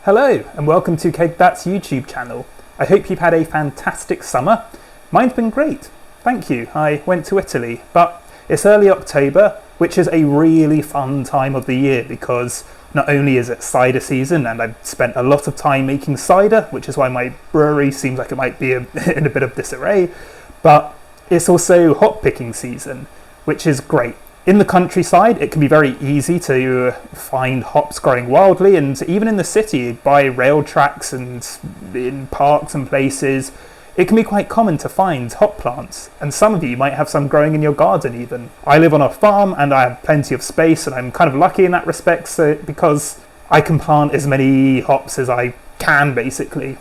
Hello and welcome to Keg That's YouTube channel. I hope you've had a fantastic summer. Mine's been great, thank you. I went to Italy, but it's early October, which is a really fun time of the year because not only is it cider season and I've spent a lot of time making cider, which is why my brewery seems like it might be in a bit of disarray, but it's also hop picking season, which is great. In the countryside, it can be very easy to find hops growing wildly, and even in the city, by rail tracks and in parks and places, it can be quite common to find hop plants, and some of you might have some growing in your garden even. I live on a farm and I have plenty of space, and I'm kind of lucky in that respect because I can plant as many hops as I can, basically.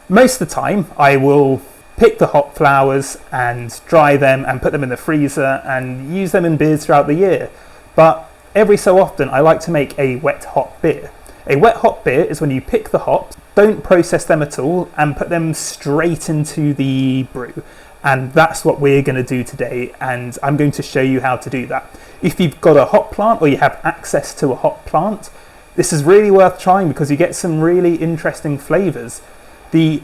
Most of the time, I will pick the hop flowers and dry them and put them in the freezer and use them in beers throughout the year. But every so often I like to make a wet hop beer. A wet hop beer is when you pick the hops, don't process them at all, and put them straight into the brew. And that's what we're going to do today, and I'm going to show you how to do that. If you've got a hop plant or you have access to a hop plant, this is really worth trying because you get some really interesting flavours. The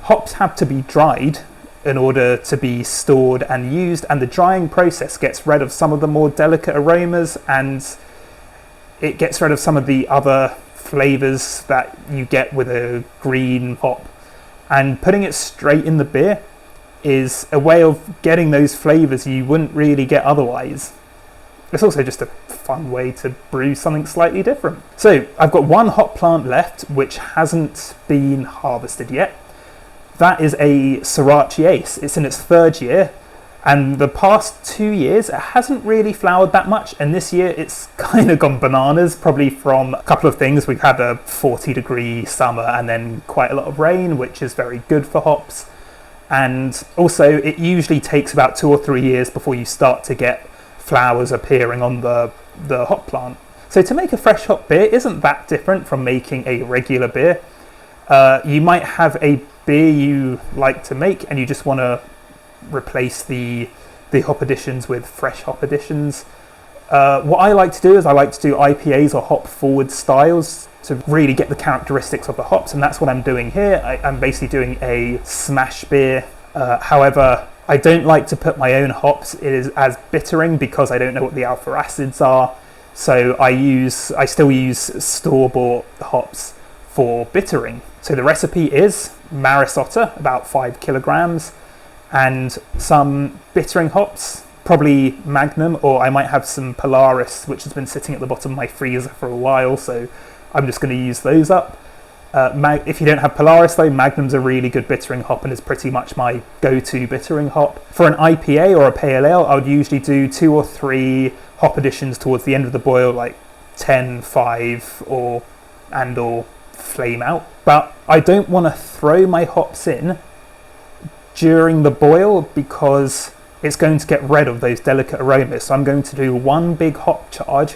hops have to be dried in order to be stored and used, and the drying process gets rid of some of the more delicate aromas and it gets rid of some of the other flavours that you get with a green hop. And putting it straight in the beer is a way of getting those flavours you wouldn't really get otherwise. It's also just a fun way to brew something slightly different. So I've got one hop plant left which hasn't been harvested yet. That is a Sorachi Ace. It's in its third year, and the past 2 years it hasn't really flowered that much, and this year it's kind of gone bananas, probably from a couple of things. We've had a 40-degree summer and then quite a lot of rain, which is very good for hops. And also it usually takes about 2 or 3 years before you start to get flowers appearing on the hop plant. So to make a fresh hop beer isn't that different from making a regular beer. You might have a beer you like to make and you just want to replace the hop additions with fresh hop additions. What I like to do is I like to do IPAs or hop forward styles to really get the characteristics of the hops, and that's what I'm doing here. I'm basically doing a smash beer. However, I don't like to put my own hops as bittering because I don't know what the alpha acids are, so I still use store-bought hops for bittering. So the recipe is Maris Otter, about 5 kilograms, and some bittering hops, probably Magnum, or I might have some Polaris, which has been sitting at the bottom of my freezer for a while, so I'm just going to use those up. If you don't have Polaris though, Magnum's a really good bittering hop and is pretty much my go-to bittering hop. For an IPA or a pale ale, I would usually do 2 or 3 hop additions towards the end of the boil, like 10, 5, or flame out. But I don't want to throw my hops in during the boil because it's going to get rid of those delicate aromas. So I'm going to do one big hop charge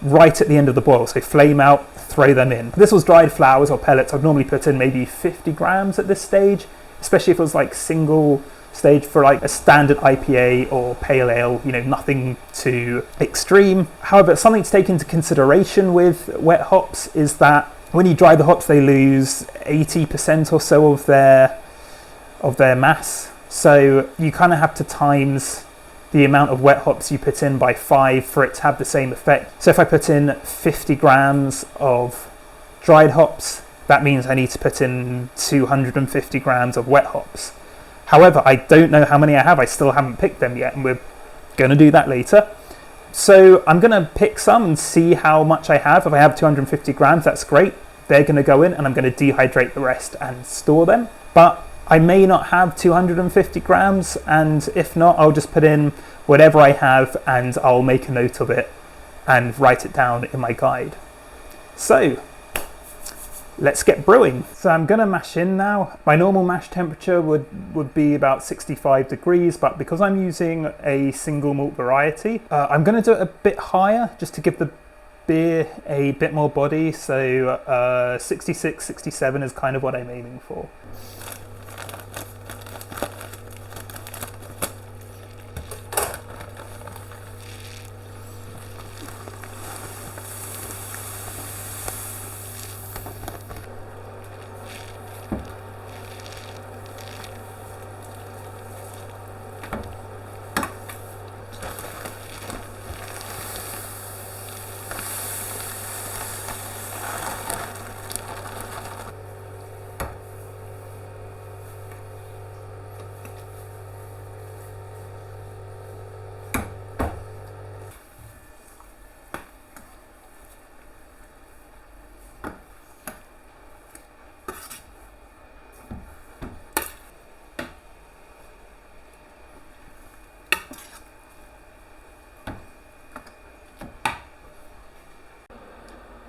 right at the end of the boil. So flame out, throw them in. If this was dried flowers or pellets, I'd normally put in maybe 50 grams at this stage, especially if it was like single stage for like a standard IPA or pale ale, nothing too extreme. However, something to take into consideration with wet hops is that when you dry the hops, they lose 80% or so of their mass. So you kind of have to times the amount of wet hops you put in by 5 for it to have the same effect. So if I put in 50 grams of dried hops, that means I need to put in 250 grams of wet hops. However, I don't know how many I have. I still haven't picked them yet, and we're going to do that later. So I'm going to pick some and see how much I have. If I have 250 grams, that's great. They're going to go in, and I'm going to dehydrate the rest and store them. But I may not have 250 grams, and if not, I'll just put in whatever I have and I'll make a note of it and write it down in my guide. So let's get brewing. So I'm going to mash in now. My normal mash temperature would be about 65 degrees, but because I'm using a single malt variety, I'm going to do it a bit higher just to give the beer a bit more body. So 66, 67 is kind of what I'm aiming for.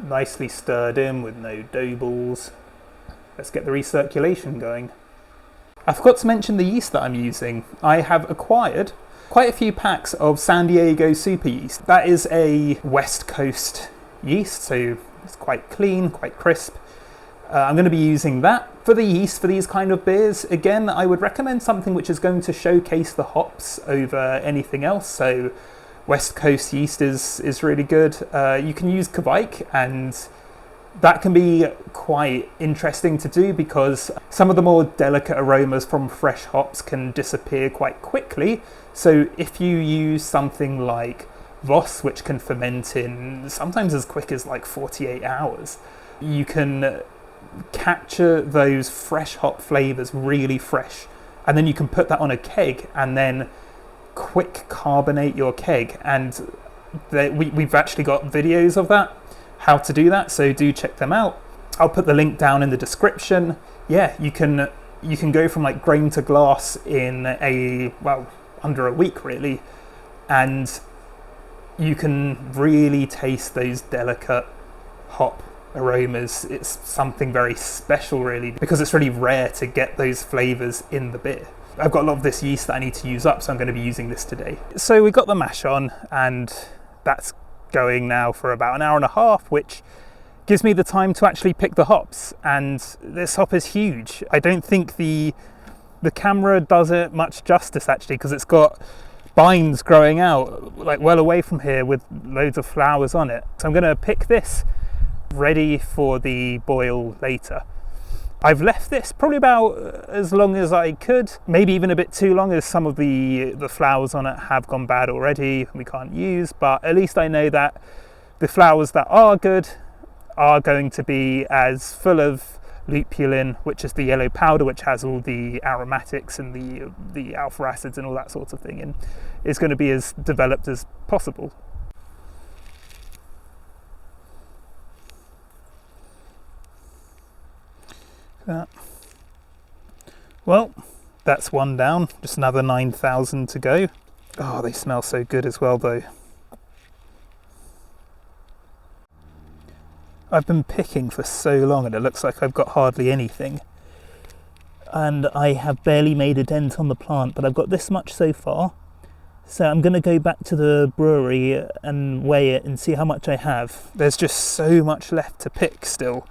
nicely stirred in with no dough balls. Let's get the recirculation going. I forgot to mention the yeast that I'm using. I have acquired quite a few packs of San Diego Super Yeast. That is a West Coast yeast, so it's quite clean, quite crisp. I'm going to be using that for the yeast for these kind of beers. Again, I would recommend something which is going to showcase the hops over anything else. So West Coast yeast is really good. You can use Kvike, and that can be quite interesting to do because some of the more delicate aromas from fresh hops can disappear quite quickly. So if you use something like Voss, which can ferment in sometimes as quick as like 48 hours, you can capture those fresh hop flavors really fresh, and then you can put that on a keg and then quick carbonate your keg. And we've actually got videos of that, how to do that, so do check them out. I'll put the link down in the description. Yeah, you can go from like grain to glass in under a week really, and you can really taste those delicate hop aromas. It's something very special really, because it's really rare to get those flavors in the beer. I've got a lot of this yeast that I need to use up, so I'm going to be using this today. So we got the mash on, and that's going now for about an hour and a half, which gives me the time to actually pick the hops. And this hop is huge. I don't think the camera does it much justice actually, because it's got bines growing out like well away from here with loads of flowers on it. So I'm going to pick this ready for the boil later. I've left this probably about as long as I could, maybe even a bit too long, as some of the flowers on it have gone bad already and we can't use, but at least I know that the flowers that are good are going to be as full of lupulin, which is the yellow powder which has all the aromatics and the alpha acids and all that sort of thing, and it's going to be as developed as possible. Well, that's one down, just another 9,000 to go. Oh, they smell so good as well though. I've been picking for so long and it looks like I've got hardly anything. And I have barely made a dent on the plant, but I've got this much so far. So I'm going to go back to the brewery and weigh it and see how much I have. There's just so much left to pick still.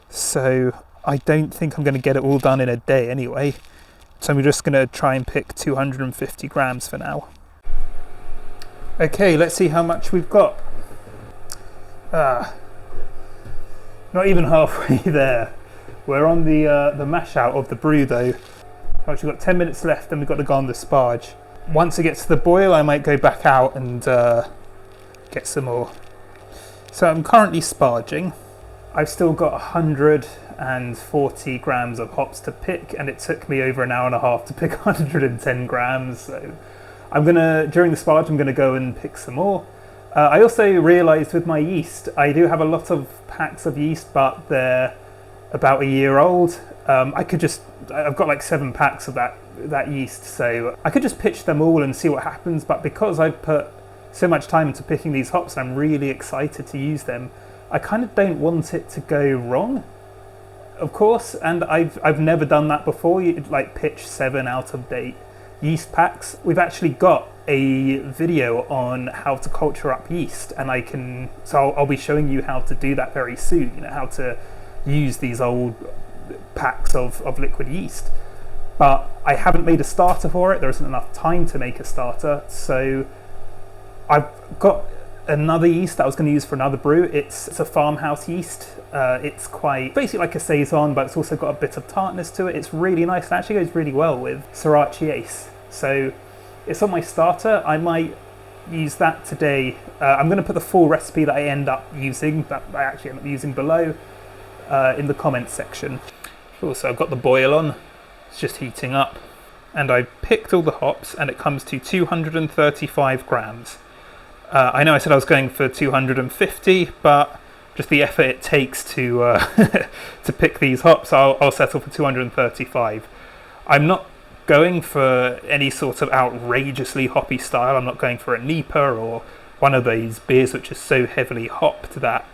So I don't think I'm going to get it all done in a day anyway. So I'm just going to try and pick 250 grams for now. Okay, let's see how much we've got. Not even halfway there. We're on the mash out of the brew though. I've actually got 10 minutes left, and we've got to go on the Sparge. Once it gets to the boil, I might go back out and get some more. So I'm currently sparging. I've still got 140 grams of hops to pick, and it took me over an hour and a half to pick 110 grams. So during the Sparge, I'm gonna go and pick some more. I also realised with my yeast, I do have a lot of packs of yeast, but they're about a year old. I've got like 7 packs of that yeast, so I could just pitch them all and see what happens, but because I've put so much time into picking these hops, I'm really excited to use them. I kind of don't want it to go wrong, of course, and I've never done that before. You'd like pitch 7 out of date yeast packs. We've actually got a video on how to culture up yeast, and I'll be showing you how to do that very soon. You know, how to use these old packs of liquid yeast. But I haven't made a starter for it. There isn't enough time to make a starter, so I've got another yeast that I was going to use for another brew. It's a Farmhouse yeast. It's quite basically like a saison, but it's also got a bit of tartness to it. It's really nice. It actually goes really well with Sorachi Ace. So it's on my starter. I might use that today. I'm going to put the full recipe that I end up using, that I actually end up using below, in the comments section. Also, I've got the boil on. It's just heating up. And I picked all the hops, and it comes to 235 grams. I know I said I was going for 250, but just the effort it takes to to pick these hops, I'll settle for 235. I'm not going for any sort of outrageously hoppy style. I'm not going for a Nipa or one of those beers which is so heavily hopped that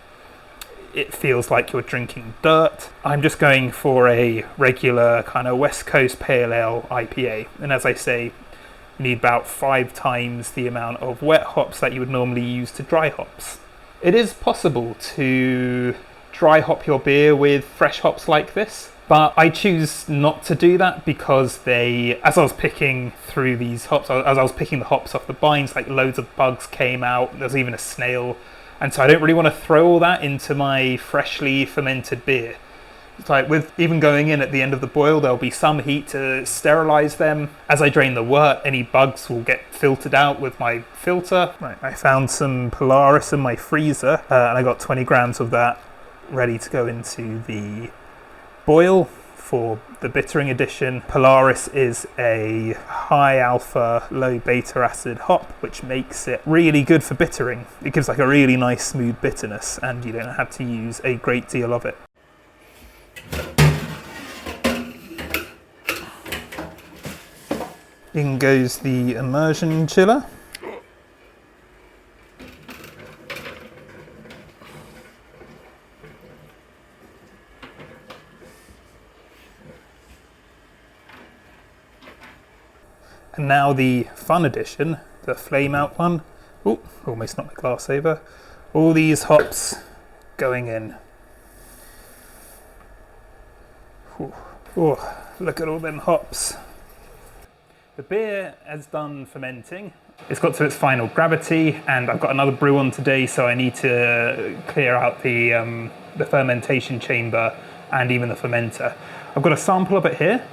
it feels like you're drinking dirt. I'm just going for a regular kind of West Coast Pale Ale IPA. And as I say, you need about 5 times the amount of wet hops that you would normally use to dry hops. It is possible to dry hop your beer with fresh hops like this, but I choose not to do that because as I was picking through these hops, as I was picking the hops off the bines, like loads of bugs came out, there's even a snail, and so I don't really want to throw all that into my freshly fermented beer. It's like with even going in at the end of the boil, there'll be some heat to sterilize them. As I drain the wort, any bugs will get filtered out with my filter. Right, I found some Polaris in my freezer, and I got 20 grams of that ready to go into the boil for the bittering edition. Polaris is a high alpha, low beta acid hop, which makes it really good for bittering. It gives like a really nice smooth bitterness, and you don't have to use a great deal of it. In goes the immersion chiller. And now the fun edition, the flame out one. Oh, almost knocked my glass over. All these hops going in. Oh, look at all them hops. The beer has done fermenting. It's got to its final gravity, and I've got another brew on today, so I need to clear out the fermentation chamber and even the fermenter. I've got a sample of it here.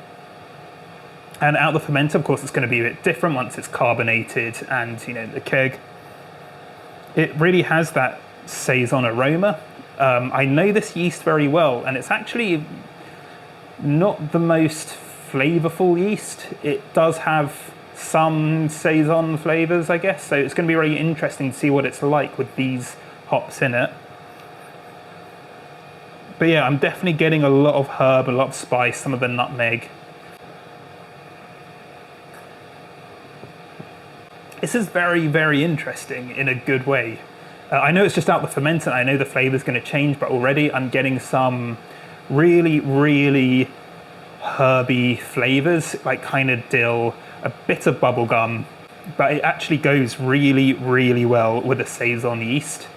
And out of the fermenter, of course, it's going to be a bit different once it's carbonated and, the keg. It really has that saison aroma. I know this yeast very well, and it's actually not the most flavorful yeast. It does have some saison flavors, I guess, so it's going to be really interesting to see what it's like with these hops in it. But yeah, I'm definitely getting a lot of herb, a lot of spice, some of the nutmeg. This is very, very interesting in a good way. I know it's just out the fermenter, I know the flavor's going to change, but already I'm getting some really, really herby flavors, like kind of dill, a bit of bubblegum, but it actually goes really, really well with the saison yeast.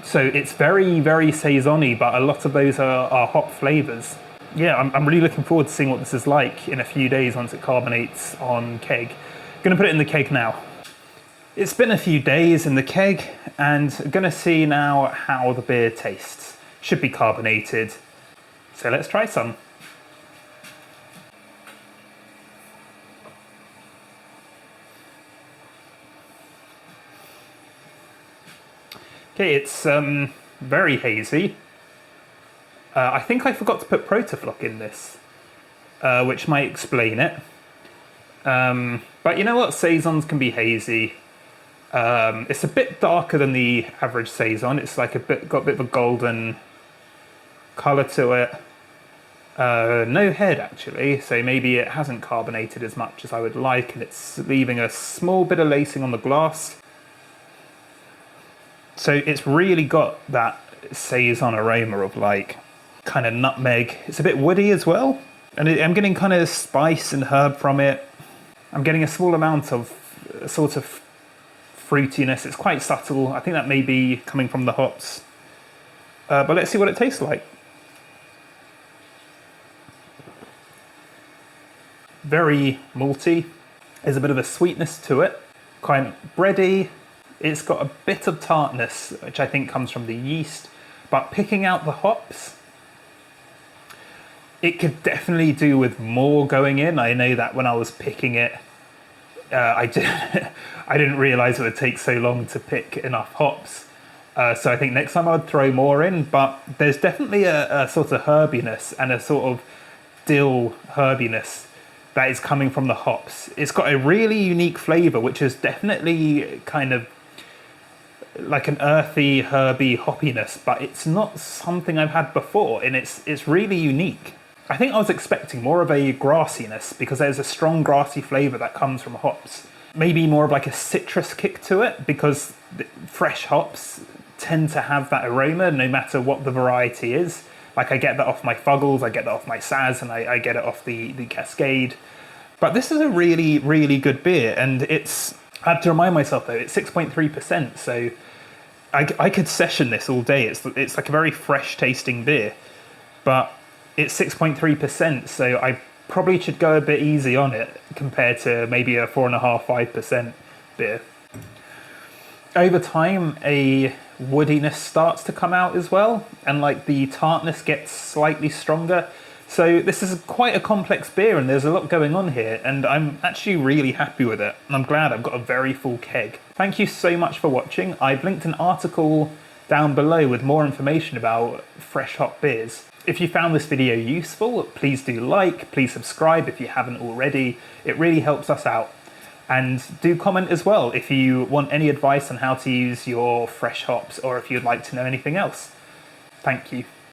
So it's very, very saison-y, but a lot of those are hop flavors. Yeah, I'm really looking forward to seeing what this is like in a few days once it carbonates on keg. Gonna put it in the keg now. It's been a few days in the keg, and I'm gonna see now how the beer tastes. Should be carbonated, so let's try some. Okay, it's very hazy. I think I forgot to put Protafloc in this, which might explain it. But you know what? Saisons can be hazy. It's a bit darker than the average saison. It's like got a bit of a golden colour to it. No head actually, so maybe it hasn't carbonated as much as I would like, and it's leaving a small bit of lacing on the glass. So it's really got that saison aroma of like kind of nutmeg. It's a bit woody as well, and I'm getting kind of spice and herb from it. I'm getting a small amount of sort of fruitiness. It's quite subtle. I think that may be coming from the hops. But let's see what it tastes like. Very malty. There's a bit of a sweetness to it. Quite bready. It's got a bit of tartness, which I think comes from the yeast. But picking out the hops, it could definitely do with more going in. I know that when I was picking it, I didn't realise it would take so long to pick enough hops. So I think next time I would throw more in, but there's definitely a sort of herbiness and a sort of dill herbiness that is coming from the hops. It's got a really unique flavour, which is definitely kind of like an earthy, herby hoppiness, but it's not something I've had before, and it's really unique. I think I was expecting more of a grassiness because there's a strong grassy flavour that comes from hops. Maybe more of like a citrus kick to it because fresh hops tend to have that aroma no matter what the variety is. Like I get that off my Fuggles, I get that off my Saz, and I get it off the Cascade. But this is a really, really good beer, and I have to remind myself though, it's 6.3%, so I could session this all day. It's like a very fresh tasting beer, but it's 6.3%, so I probably should go a bit easy on it compared to maybe a 4.5–5% beer. Over time, a woodiness starts to come out as well, and like the tartness gets slightly stronger. So this is quite a complex beer, and there's a lot going on here, and I'm actually really happy with it. I'm glad I've got a very full keg. Thank you so much for watching. I've linked an article down below with more information about fresh hop beers. If you found this video useful, please do like, please subscribe if you haven't already. It really helps us out. And do comment as well if you want any advice on how to use your fresh hops, or if you'd like to know anything else. Thank you.